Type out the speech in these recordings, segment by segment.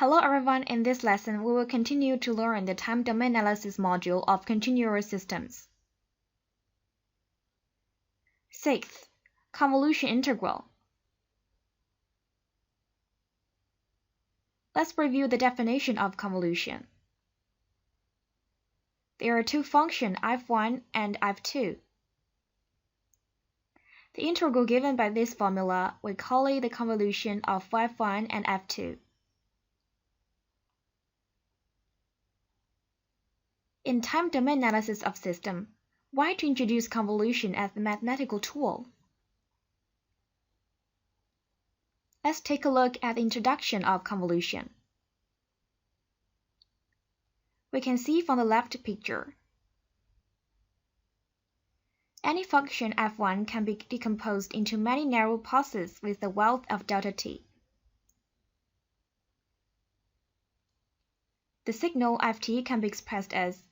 Hello everyone, in this lesson we will continue to learn the time domain analysis module of continuous systems. Sixth, convolution integral. Let's review the definition of convolution. There are two functions f1 and f2. The integral given by this formula, we call it the convolution of f1 and f2. In time domain analysis of system, why to introduce convolution as the mathematical tool? Let's take a look at the introduction of convolution. We can see from the left picture. Any function f1 can be decomposed into many narrow passes with the wealth of delta t. The signal ft can be expressed as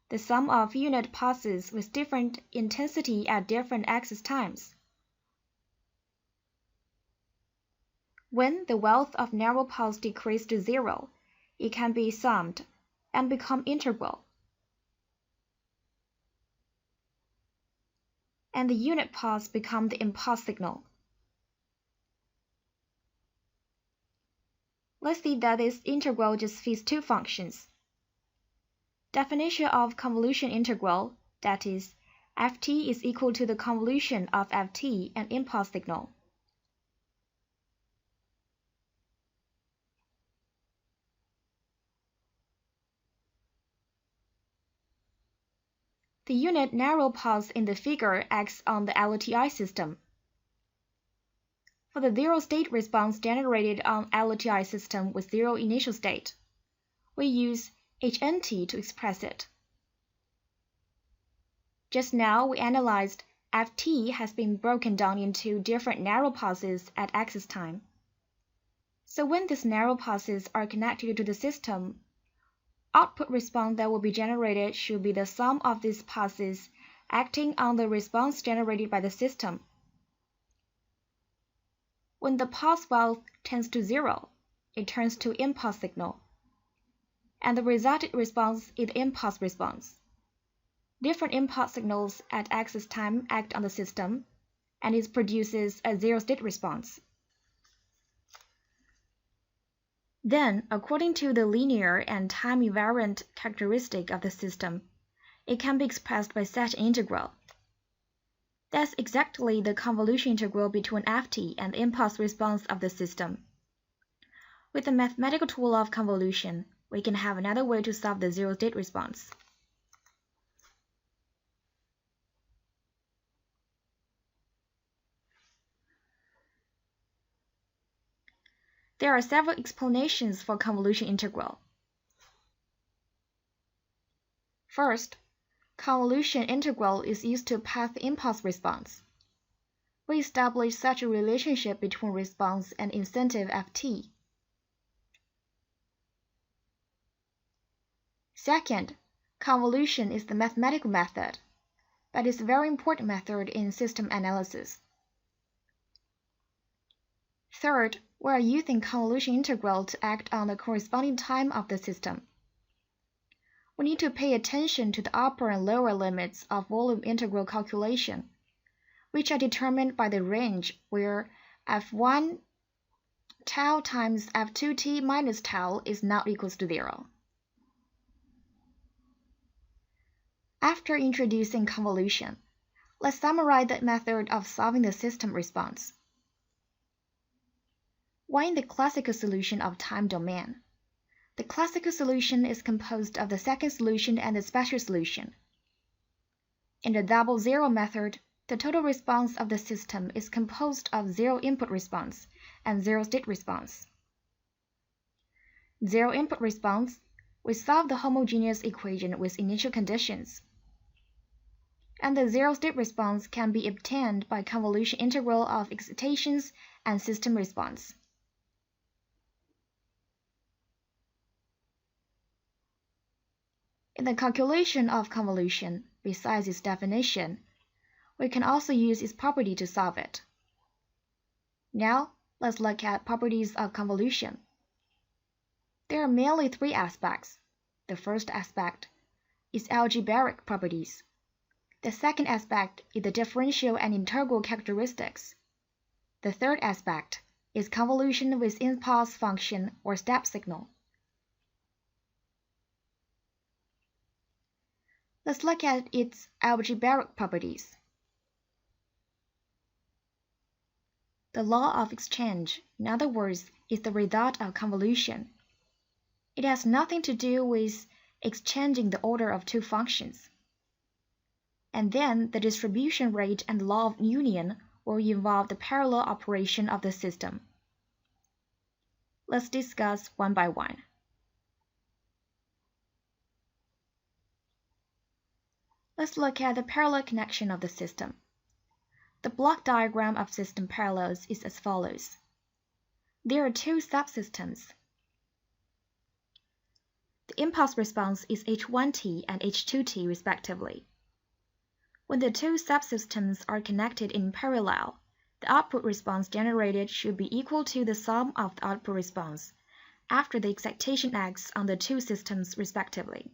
the sum of unit passes with different intensity at different axis times. When the wealth of narrow paths decreases to zero, it can be summed and become integral. And the unit paths become the impulse signal. Let's see that this integral just fits two functions. Definition of convolution integral, that is, ft is equal to the convolution of ft and impulse signal. The unit narrow path in the figure acts on the LTI system. For the zero-state response generated on LTI system with zero initial state, we use hnt to express it. Just now we analyzed ft has been broken down into different narrow passes at axis time. So when these narrow passes are connected to the system, output response that will be generated should be the sum of these passes acting on the response generated by the system. When the path wealth tends to zero, it turns to impulse signal, and the resulted response is the impulse response. Different impulse signals at axis time act on the system, and it produces a zero-state response. Then, according to the linear and time-invariant characteristic of the system, it can be expressed by such an integral. That's exactly the convolution integral between ft and the impulse response of the system. With the mathematical tool of convolution, we can have another way to solve the zero-state response. There are several explanations for convolution integral. First, convolution integral is used to path the impulse response. We establish such a relationship between response and incentive ft. Second, convolution is the mathematical method, but it's a very important method in system analysis. Third, we are using convolution integral to act on the corresponding time of the system. We need to pay attention to the upper and lower limits of volume integral calculation, which are determined by the range where f1 tau times f2t minus tau is not equals to 0. After introducing convolution, let's summarize the method of solving the system response. Why in the classical solution of time domain? The classical solution is composed of the second solution and the special solution. In the double zero method, the total response of the system is composed of zero input response and zero state response. Zero input response, we solve the homogeneous equation with initial conditions. And the zero state response can be obtained by convolution integral of excitations and system response. In the calculation of convolution, besides its definition, we can also use its property to solve it. Now, let's look at properties of convolution. There are mainly three aspects. The first aspect is algebraic properties. The second aspect is the differential and integral characteristics. The third aspect is convolution with impulse function or step signal. Let's look at its algebraic properties. The law of exchange, in other words, is the result of convolution. It has nothing to do with exchanging the order of two functions. And then the distribution rate and law of union will involve the parallel operation of the system. Let's discuss one by one. Let's look at the parallel connection of the system. The block diagram of system parallels is as follows. There are two subsystems. The impulse response is H1t and H2t respectively. When the two subsystems are connected in parallel, the output response generated should be equal to the sum of the output response after the excitation acts on the two systems respectively.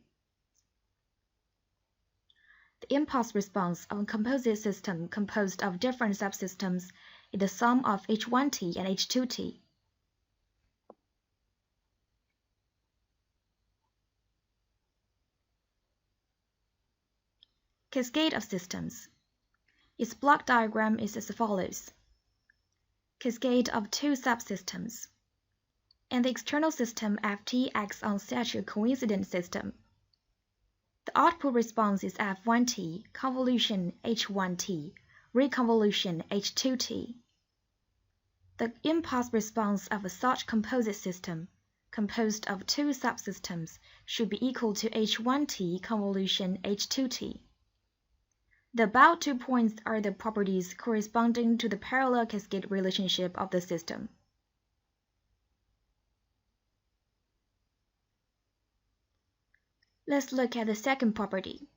The impulse response of a composite system composed of different subsystems is the sum of H1t and H2t. Cascade of systems. Its block diagram is as follows. Cascade of two subsystems. And the external system Ft acts on such a coincident system. The output response is F1t, convolution H1t, reconvolution H2t. The impulse response of such composite system, composed of two subsystems, should be equal to H1t convolution H2t. The above 2 points are the properties corresponding to the parallel cascade relationship of the system. Let's look at the second property,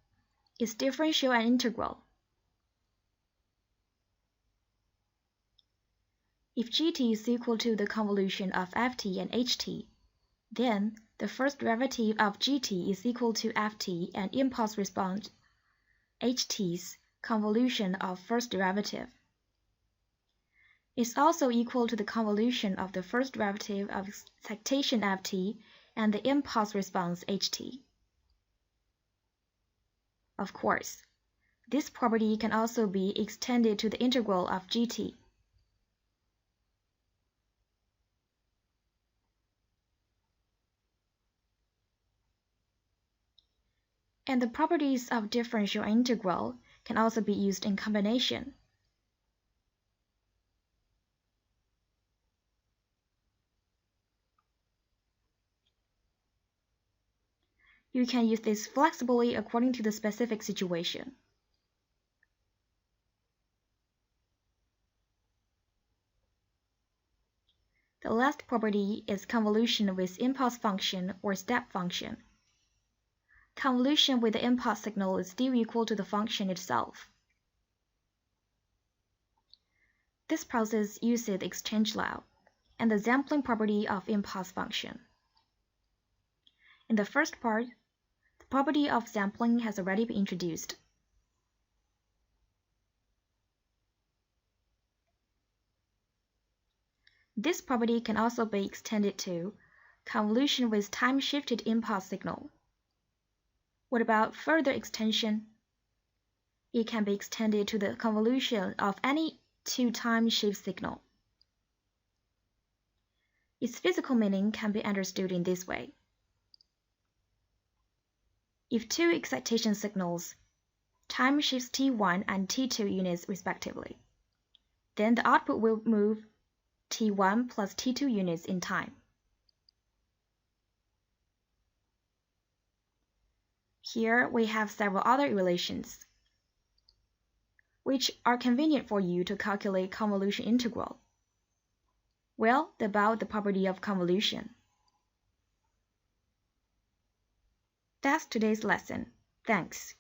its differential and integral. If gt is equal to the convolution of ft and ht, then the first derivative of gt is equal to ft and impulse response ht's convolution of first derivative. Is also equal to the convolution of the first derivative of excitation ft and the impulse response ht. Of course, this property can also be extended to the integral of gt. And the properties of differential and integral can also be used in combination. You can use this flexibly according to the specific situation. The last property is convolution with impulse function or step function. Convolution with the impulse signal is still equal to the function itself. This process uses the exchange law and the sampling property of impulse function. In the first part, the property of sampling has already been introduced. This property can also be extended to convolution with time-shifted impulse signal. What about further extension? It can be extended to the convolution of any two time-shift signal. Its physical meaning can be understood in this way. If two excitation signals, time shifts T1 and T2 units respectively, then the output will move T1 plus T2 units in time. Here we have several other relations, which are convenient for you to calculate convolution integral. Well, about the property of convolution. That's today's lesson. Thanks.